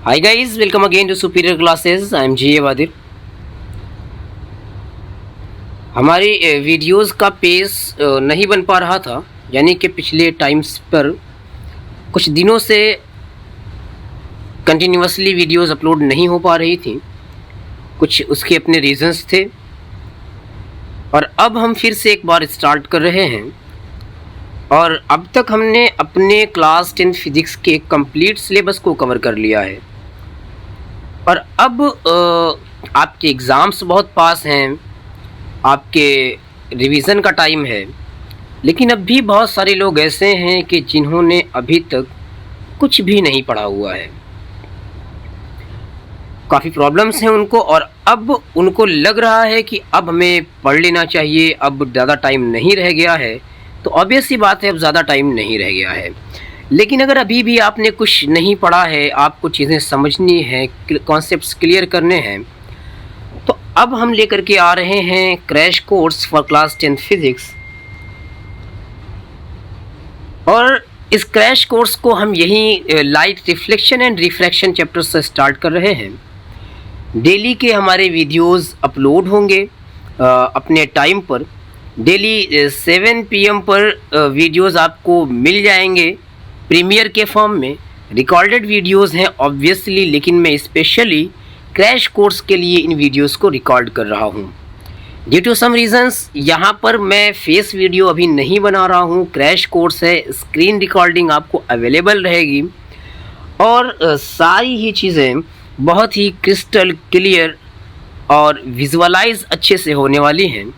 Hi guys, welcome again to Superior Classes. I am G. A. Wadir. हमारी videos का pace नहीं बन पा रहा था, यानी कि पिछले टाइम्स पर कुछ दिनों से कंटिन्यूसली वीडियोस अपलोड नहीं हो पा रही थी। कुछ उसके अपने रीजंस थे और अब हम फिर से एक बार स्टार्ट कर रहे हैं। और अब तक हमने अपने क्लास 10 फिज़िक्स के कंप्लीट सिलेबस को कवर कर लिया है। और अब आपके एग्ज़ाम्स बहुत पास हैं, आपके रिवीज़न का टाइम है, लेकिन अब भी बहुत सारे लोग ऐसे हैं कि जिन्होंने अभी तक कुछ भी नहीं पढ़ा हुआ है। काफ़ी प्रॉब्लम्स हैं उनको और अब उनको लग रहा है कि अब हमें पढ़ लेना चाहिए, अब ज़्यादा टाइम नहीं रह गया है। तो ऑब्वियस सी बात है, अब ज़्यादा टाइम नहीं रह गया है। लेकिन अगर अभी भी आपने कुछ नहीं पढ़ा है, आपको चीज़ें समझनी है, कॉन्सेप्ट्स क्लियर करने हैं, तो अब हम लेकर के आ रहे हैं crash course for class 10 physics. और इस क्रैश कोर्स को हम यहीं light reflection and refraction chapter से स्टार्ट कर रहे हैं। डेली के हमारे वीडियोस अपलोड होंगे अपने टाइम पर। डेली 7 PM पर वीडियोस आपको मिल जाएंगे प्रीमियर के फॉर्म में। रिकॉर्डेड वीडियोस हैं ऑब्वियसली, लेकिन मैं स्पेशली क्रैश कोर्स के लिए इन वीडियोस को रिकॉर्ड कर रहा हूं। ड्यू टू सम रीजंस यहाँ पर मैं फेस वीडियो अभी नहीं बना रहा हूँ। क्रैश कोर्स है, स्क्रीन रिकॉर्डिंग आपको अवेलेबल रहेगी और सारी ही चीज़ें बहुत ही क्रिस्टल क्लियर और विजुअलाइज अच्छे से होने वाली हैं।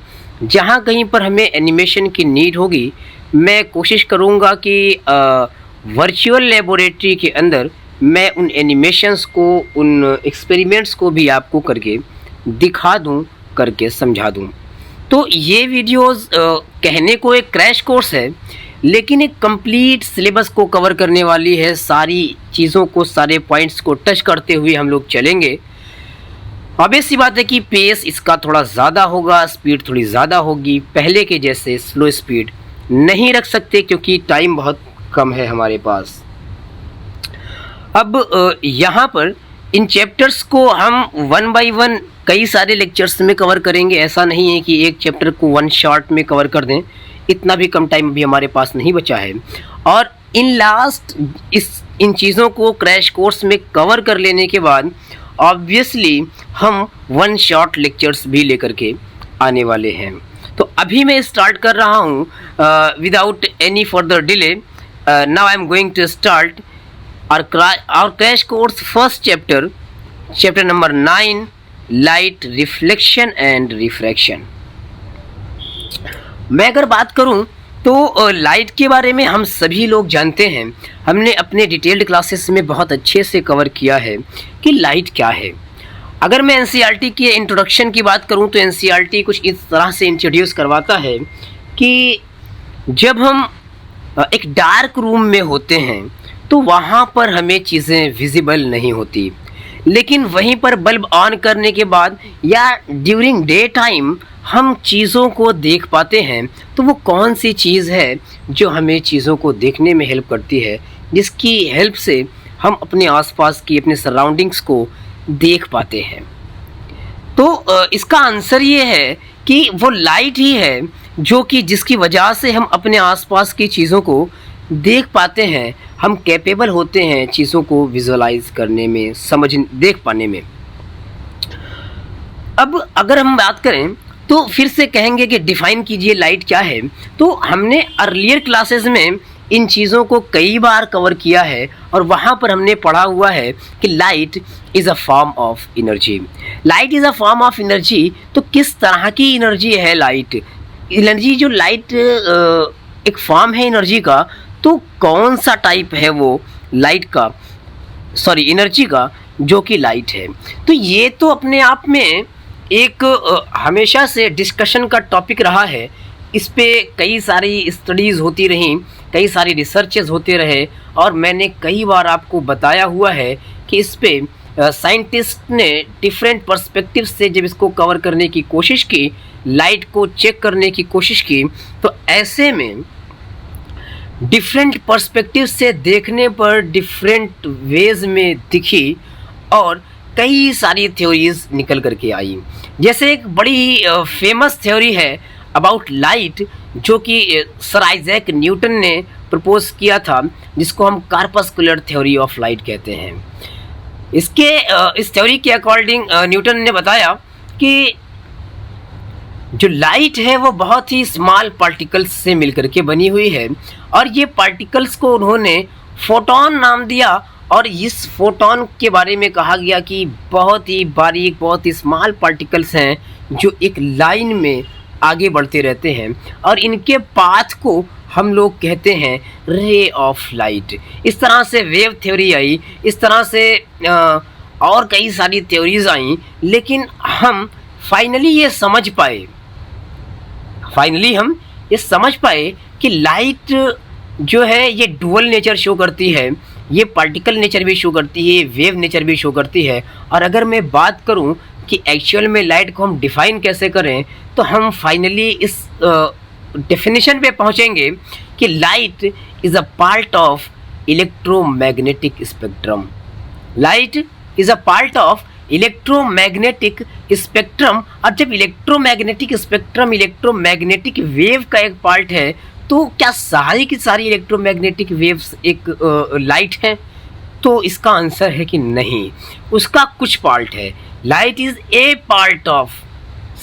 जहाँ कहीं पर हमें एनिमेशन की नीड होगी, मैं कोशिश करूँगा कि वर्चुअल लेबोरेटरी के अंदर मैं उन एनिमेशंस को, उन एक्सपेरिमेंट्स को भी आपको करके दिखा दूँ, करके समझा दूँ। तो ये वीडियोस कहने को एक क्रैश कोर्स है, लेकिन एक कंप्लीट सिलेबस को कवर करने वाली है। सारी चीज़ों को, सारे पॉइंट्स को टच करते हुए हम लोग चलेंगे। ऑब्वियस सी बात है कि पेस इसका थोड़ा ज़्यादा होगा, स्पीड थोड़ी ज़्यादा होगी। पहले के जैसे स्लो स्पीड नहीं रख सकते क्योंकि टाइम बहुत कम है हमारे पास। अब यहाँ पर इन चैप्टर्स को हम 1 बाय 1 कई सारे लेक्चर्स में कवर करेंगे। ऐसा नहीं है कि एक चैप्टर को 1 शॉट में कवर कर दें, इतना भी कम टाइम भी हमारे पास नहीं बचा है। और इन चीज़ों को क्रैश कोर्स में कवर कर लेने के बाद ऑब्वियसली हम 1 शॉट लेक्चर्स भी लेकर के आने वाले हैं। तो अभी मैं स्टार्ट कर रहा हूँ without any further delay. Now I am going to start our crash course first chapter number 9, light reflection and refraction। मैं अगर बात करूं तो लाइट के बारे में हम सभी लोग जानते हैं। हमने अपने डिटेल्ड क्लासेस में बहुत अच्छे से कवर किया है कि लाइट क्या है। अगर मैं एनसीईआरटी के इंट्रोडक्शन की बात करूं तो एनसीईआरटी कुछ इस तरह से इंट्रोड्यूस करवाता है कि जब हम एक डार्क रूम में होते हैं तो वहाँ पर हमें चीज़ें विजिबल नहीं होती, लेकिन वहीं पर बल्ब ऑन करने के बाद या ड्यूरिंग डे टाइम हम चीज़ों को देख पाते हैं। तो वो कौन सी चीज़ है जो हमें चीज़ों को देखने में हेल्प करती है, जिसकी हेल्प से हम अपने आसपास की, अपने सराउंडिंग्स को देख पाते हैं। तो इसका आंसर ये है कि वो लाइट ही है जो कि जिसकी वजह से हम अपने आसपास की चीज़ों को देख पाते हैं। हम कैपेबल होते हैं चीज़ों को विजुअलाइज करने में, देख पाने में। अब अगर हम बात करें तो फिर से कहेंगे कि डिफाइन कीजिए लाइट क्या है। तो हमने अर्लियर क्लासेस में इन चीज़ों को कई बार कवर किया है और वहाँ पर हमने पढ़ा हुआ है कि light is a form of energy. Light is a form of energy. तो किस तरह की एनर्जी है लाइट? एनर्जी जो लाइट एक फॉर्म है एनर्जी का, तो कौन सा टाइप है वो लाइट का, सॉरी एनर्जी का, जो कि लाइट है। तो ये तो अपने आप में एक हमेशा से डिस्कशन का टॉपिक रहा है। इस पे कई सारी स्टडीज़ होती रहीं, कई सारी रिसर्चेस होते रहे और मैंने कई बार आपको बताया हुआ है कि इस पे साइंटिस्ट ने डिफरेंट पर्सपेक्टिव से जब इसको कवर करने की कोशिश की, लाइट को चेक करने की कोशिश की, तो ऐसे में डिफरेंट पर्सपेक्टिव से देखने पर डिफरेंट वेज में दिखी और कई सारी थ्योरीज निकल करके आई। जैसे एक बड़ी फेमस थ्योरी है अबाउट लाइट, जो कि सर आइजैक न्यूटन ने प्रपोज किया था, जिसको हम कार्पस्कुलर थ्योरी ऑफ लाइट कहते हैं। इस थ्योरी के अकॉर्डिंग न्यूटन ने बताया कि जो लाइट है वो बहुत ही स्मॉल पार्टिकल्स से मिलकर के बनी हुई है, और ये पार्टिकल्स को उन्होंने फोटोन नाम दिया। और इस फोटोन के बारे में कहा गया कि बहुत ही बारीक, बहुत ही स्मॉल पार्टिकल्स हैं जो एक लाइन में आगे बढ़ते रहते हैं, और इनके पाथ को हम लोग कहते हैं रे ऑफ लाइट। इस तरह से वेव थ्योरी आई, इस तरह से और कई सारी थ्योरीज आई, लेकिन हम फाइनली ये समझ पाए कि लाइट जो है ये डुअल नेचर शो करती है, ये पार्टिकल नेचर भी शो करती है, वेव नेचर भी शो करती है। और अगर मैं बात करूं कि एक्चुअल में लाइट को हम डिफाइन कैसे करें, तो हम फाइनली इस डेफिनेशन पे पहुंचेंगे कि light is a part of electromagnetic spectrum. Light is a part of electromagnetic spectrum. और जब इलेक्ट्रोमैग्नेटिक स्पेक्ट्रम इलेक्ट्रोमैग्नेटिक वेव का एक पार्ट है, तो क्या सारी की सारी इलेक्ट्रोमैग्नेटिक वेव्स एक लाइट हैं? तो इसका आंसर है कि नहीं, उसका कुछ पार्ट है। Light is a part of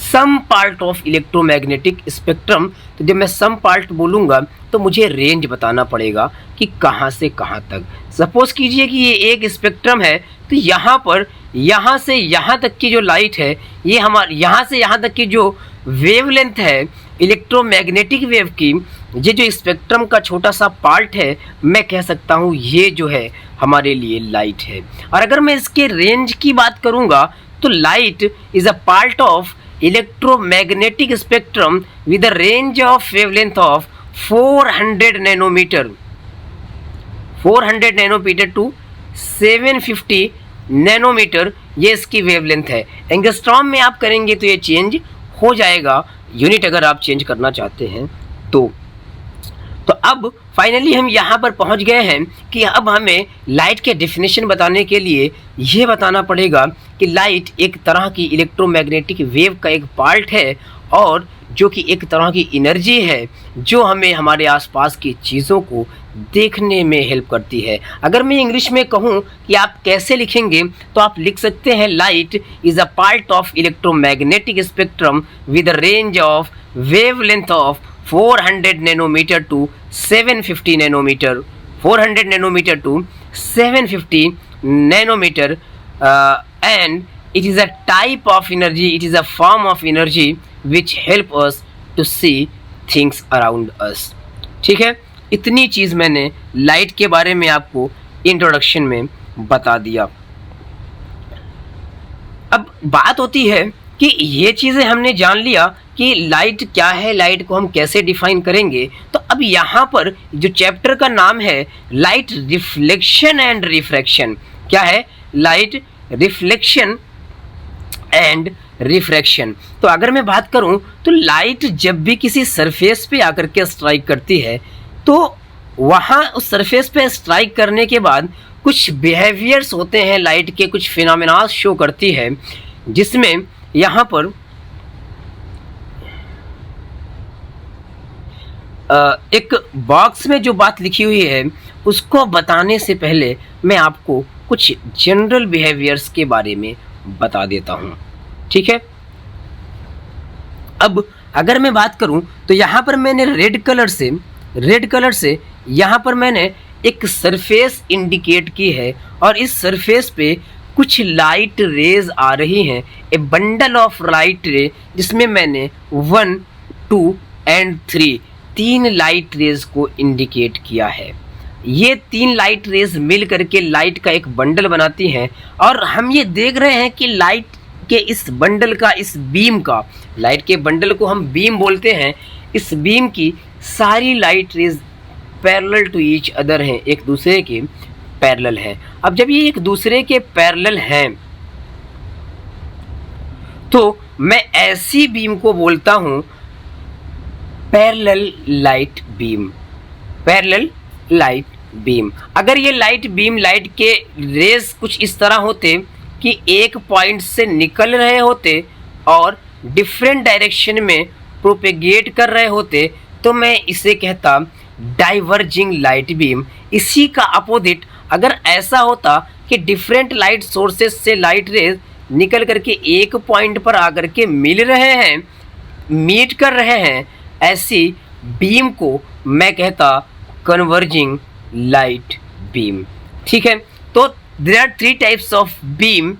some part of electromagnetic spectrum. तो जब मैं सम पार्ट बोलूँगा तो मुझे रेंज बताना पड़ेगा कि कहाँ से कहाँ तक। सपोज़ कीजिए कि ये एक स्पेक्ट्रम है, तो यहाँ से यहाँ तक की जो लाइट है, ये हमारे यहाँ से यहाँ तक की जो वेवलेंथ है इलेक्ट्रोमैग्नेटिक वेव की, ये जो स्पेक्ट्रम का छोटा सा पार्ट है, मैं कह सकता हूँ ये जो है हमारे लिए लाइट है। और अगर मैं इसके रेंज की बात करूँगा तो light is a part of electromagnetic spectrum with a range of wavelength of 400 nanometer to 750 nanometer, ये इसकी वेवलेंथ है। एंगस्ट्रॉम में आप करेंगे तो ये चेंज हो जाएगा, यूनिट अगर आप चेंज करना चाहते हैं तो अब फाइनली हम यहाँ पर पहुँच गए हैं कि अब हमें लाइट के डेफिनेशन बताने के लिए ये बताना पड़ेगा कि लाइट एक तरह की इलेक्ट्रोमैग्नेटिक वेव का एक पार्ट है, और जो कि एक तरह की एनर्जी है जो हमें हमारे आसपास की चीज़ों को देखने में हेल्प करती है। अगर मैं इंग्लिश में कहूँ कि आप कैसे लिखेंगे, तो आप लिख सकते हैं light is a part of electromagnetic spectrum with a range of wavelength of 400 nanometer to 750 nanometer, 400 nanometer to 750 nanometer, and it is a type of energy, it is a form of energy which help us to see things around us। ठीक है, इतनी चीज़ मैंने light के बारे में आपको introduction में बता दिया। अब बात होती है कि ये चीज़ें हमने जान लिया कि लाइट क्या है, लाइट को हम कैसे डिफाइन करेंगे। तो अब यहाँ पर जो चैप्टर का नाम है लाइट रिफ्लेक्शन एंड रिफ्रैक्शन, क्या है? Light reflection and refraction. तो अगर मैं बात करूं तो लाइट जब भी किसी सरफेस पे आकर के स्ट्राइक करती है, तो वहाँ उस सरफेस पे स्ट्राइक करने के बाद कुछ बिहेवियर्स होते हैं, लाइट के कुछ फिनोमेना शो करती है, जिसमें यहाँ पर एक बॉक्स में जो बात लिखी हुई है उसको बताने से पहले मैं आपको कुछ जनरल बिहेवियर्स के बारे में बता देता हूँ। ठीक है, अब अगर मैं बात करूँ तो यहाँ पर मैंने रेड कलर से यहाँ पर मैंने एक सरफेस इंडिकेट की है, और इस सरफेस पे कुछ लाइट रेज आ रही हैं, ए बंडल ऑफ लाइट रे, जिसमें मैंने 1, 2 एंड 3 3 लाइट रेज को इंडिकेट किया है। ये 3 लाइट रेज मिल करके लाइट का एक बंडल बनाती हैं, और हम ये देख रहे हैं कि लाइट के इस बंडल का, इस बीम का, लाइट के बंडल को हम बीम बोलते हैं, इस बीम की सारी light rays parallel to each other हैं, एक दूसरे के पैरेलल हैं। अब जब ये एक दूसरे के पैरेलल हैं तो मैं ऐसी बीम को बोलता हूँ parallel light beam, parallel light beam. अगर ये लाइट बीम, लाइट के रेज कुछ इस तरह होते कि एक पॉइंट से निकल रहे होते और डिफरेंट डायरेक्शन में प्रोपेगेट कर रहे होते तो मैं इसे कहता डाइवर्जिंग लाइट बीम। इसी का अपोजिट अगर ऐसा होता कि डिफरेंट लाइट सोर्सेस से लाइट रेज निकल करके एक पॉइंट पर आकर के मिल रहे हैं, मीट कर रहे हैं, ऐसी बीम को मैं कहता कन्वर्जिंग लाइट बीम। ठीक है, तो there are 3 types of beam: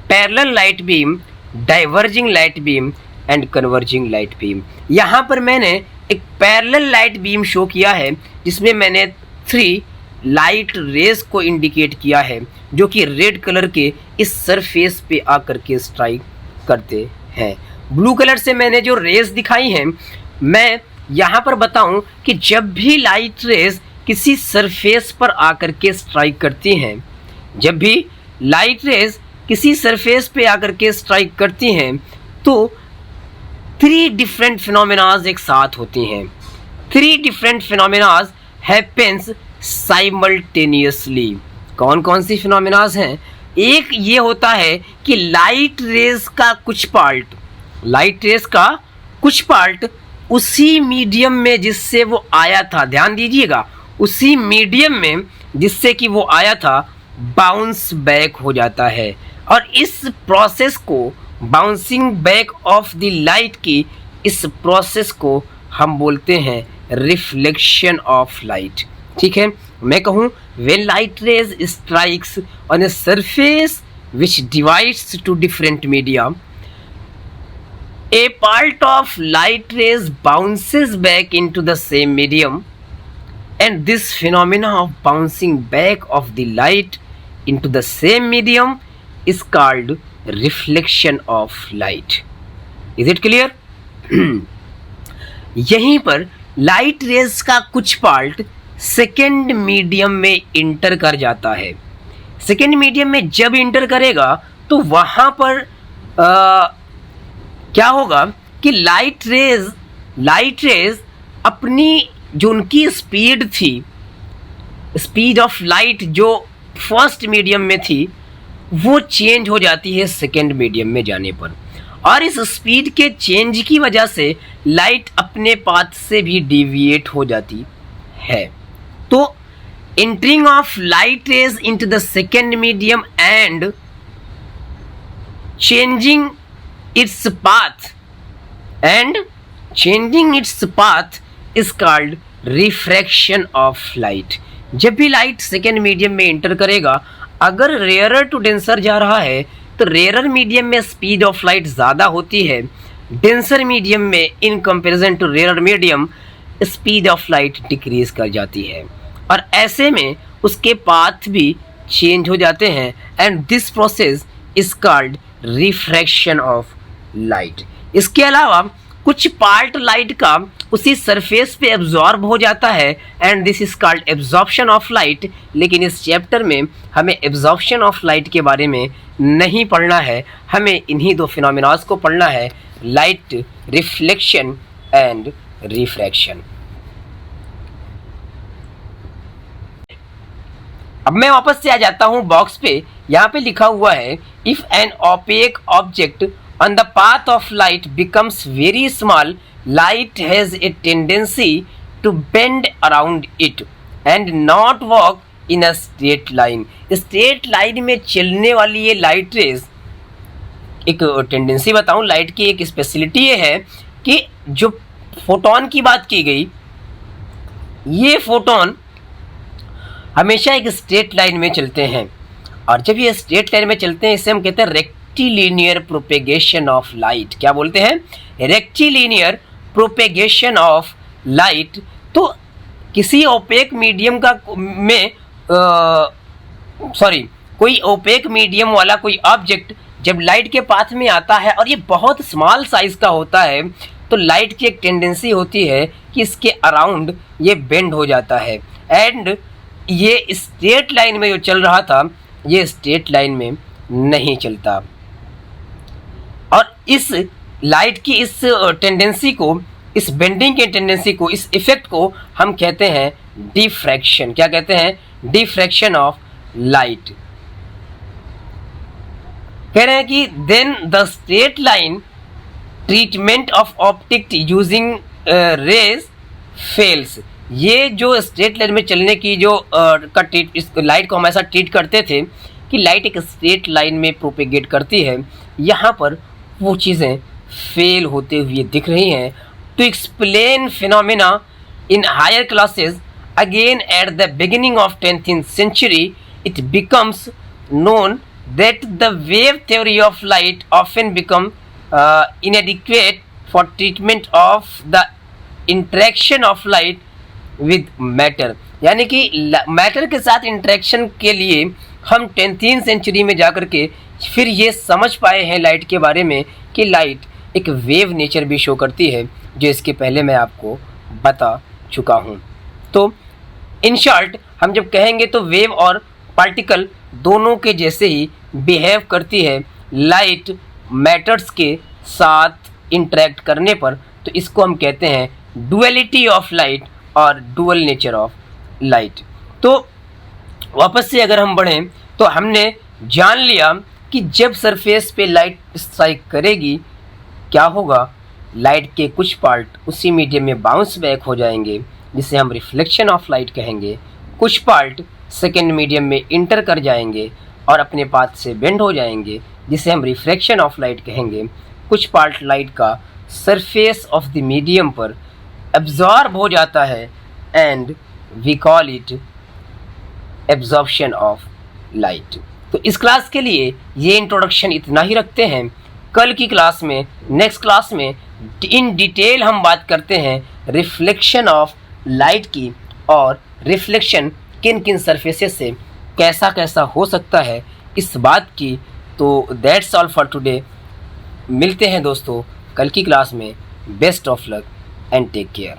parallel light beam, diverging light beam and converging light beam. यहाँ पर मैंने एक पैरेलल लाइट बीम शो किया है जिसमें मैंने 3 लाइट रेज को इंडिकेट किया है जो कि रेड कलर के इस सरफेस पे आकर के स्ट्राइक करते हैं। ब्लू कलर से मैंने जो रेज दिखाई हैं, मैं यहाँ पर बताऊं कि जब भी लाइट रेज किसी सरफेस पर आकर के स्ट्राइक करती हैं, जब भी लाइट रेज किसी सरफेस पे आकर के स्ट्राइक करती हैं तो 3 डिफरेंट फिनोमेनाज एक साथ होती हैं। 3 डिफरेंट फिनोमेनाज हैपेंस साइमल्टेनियसली। कौन कौन सी फिनोमेनाज हैं? एक ये होता है कि लाइट रेज का कुछ पार्ट उसी मीडियम में जिससे वो आया था, ध्यान दीजिएगा, उसी मीडियम में जिससे कि वो आया था बाउंस बैक हो जाता है। और इस प्रोसेस को, bouncing back of the light की इस प्रोसेस को हम बोलते हैं रिफ्लेक्शन ऑफ लाइट। ठीक है, मैं कहूँ when light rays strikes on a surface which divides to different media, a part of light rays bounces back into the same medium, and this phenomena of bouncing back of the light into the same medium is called reflection of light. Is it clear? यहीं पर light rays का कुछ part second medium में inter कर जाता है। Second medium में जब इंटर करेगा तो वहाँ पर क्या होगा कि लाइट रेज अपनी जो उनकी स्पीड थी, स्पीड ऑफ लाइट जो फर्स्ट मीडियम में थी, वो चेंज हो जाती है सेकेंड मीडियम में जाने पर। और इस स्पीड के चेंज की वजह से लाइट अपने पाथ से भी डिविएट हो जाती है। तो entering of light rays into the second medium and changing its path is called refraction of light. जब भी लाइट सेकेंड मीडियम में इंटर करेगा, अगर रेयरर टू डेंसर जा रहा है तो रेयरर मीडियम में स्पीड ऑफ लाइट ज़्यादा होती है, डेंसर मीडियम में in comparison to rarer medium speed of light decrease कर जाती है और ऐसे में उसके पाथ भी चेंज हो जाते हैं। And this process is called refraction of light. इसके अलावा कुछ पार्ट लाइट का उसी सरफेस पे एब्जॉर्ब हो जाता है and this is called absorption of light. लेकिन इस चैप्टर में हमें एब्जॉर्प्शन ऑफ लाइट के बारे में नहीं पढ़ना है, हमें इन्हीं 2 फिनोमेनास को पढ़ना है, लाइट रिफ्लेक्शन एंड रिफ्रैक्शन। अब मैं वापस से आ जाता हूं बॉक्स पे। यहाँ पे लिखा हुआ है if an opaque object on the path of light becomes very small, light has a tendency to bend around it and not walk in a straight line. Straight line में चलने वाली ये लाइट रेज, एक tendency बताऊं, light की एक speciality ये है कि जो फोटोन की बात की गई, ये फोटोन हमेशा एक स्ट्रेट लाइन में चलते हैं और जब ये स्ट्रेट लाइन में चलते हैं इसे हम कहते हैं रेक्टिलिनियर प्रोपेगेशन ऑफ लाइट। क्या बोलते हैं? Rectilinear propagation of light. तो किसी ओपेक मीडियम का कोई ओपेक मीडियम वाला कोई ऑब्जेक्ट जब लाइट के पाथ में आता है और ये बहुत स्मॉल साइज का होता है तो लाइट की एक टेंडेंसी होती है कि इसके अराउंड ये बेंड हो जाता है एंड ये स्ट्रेट लाइन में जो चल रहा था ये स्ट्रेट लाइन में नहीं चलता। और इस लाइट की इस टेंडेंसी को, इस बेंडिंग के टेंडेंसी को, इस इफेक्ट को हम कहते हैं डिफ्रैक्शन। क्या कहते हैं? Diffraction of light. कह रहे हैं कि then the straight line treatment of optic using rays fails. ये जो स्ट्रेट लाइन में चलने की जो इस लाइट को हमेशा ट्रीट करते थे कि लाइट एक स्ट्रेट लाइन में प्रोपेगेट करती है, यहाँ पर वो चीज़ें फेल होते हुए दिख रही हैं। To explain phenomena in higher classes again at the beginning of 10th century it becomes known that the wave theory of light often become inadequate for treatment of the interaction of light with matter। यानी कि matter के साथ interaction के लिए हम 10th century में जाकर के फिर ये समझ पाए हैं लाइट के बारे में कि लाइट एक वेव नेचर भी शो करती है, जो इसके पहले मैं आपको बता चुका हूँ। तो इन शॉर्ट हम जब कहेंगे तो वेव और पार्टिकल दोनों के जैसे ही बिहेव करती है लाइट मैटर्स के साथ इंटरेक्ट करने पर, तो इसको हम कहते हैं डुअलिटी ऑफ लाइट और डुअल नेचर ऑफ लाइट। तो वापस से अगर हम बढ़ें तो हमने जान लिया कि जब सरफेस पे लाइट स्ट्राइक करेगी क्या होगा, लाइट के कुछ पार्ट उसी मीडियम में बाउंस बैक हो जाएंगे जिसे हम रिफ्लेक्शन ऑफ लाइट कहेंगे, कुछ पार्ट सेकेंड मीडियम में इंटर कर जाएंगे और अपने पाथ से बेंड हो जाएंगे जिसे हम रिफ्रैक्शन ऑफ लाइट कहेंगे, कुछ पार्ट लाइट का सरफेस ऑफ द मीडियम पर एब्जॉर्ब हो जाता है and we call it absorption of light. तो इस क्लास के लिए ये इंट्रोडक्शन इतना ही रखते हैं। कल की क्लास में, नेक्स्ट क्लास में इन डिटेल हम बात करते हैं रिफ्लेक्शन ऑफ लाइट की और रिफ्लेक्शन किन किन सरफेसेस से कैसा कैसा हो सकता है इस बात की। तो दैट्स ऑल फॉर टुडे। मिलते हैं दोस्तों कल की क्लास में। Best of luck and take care.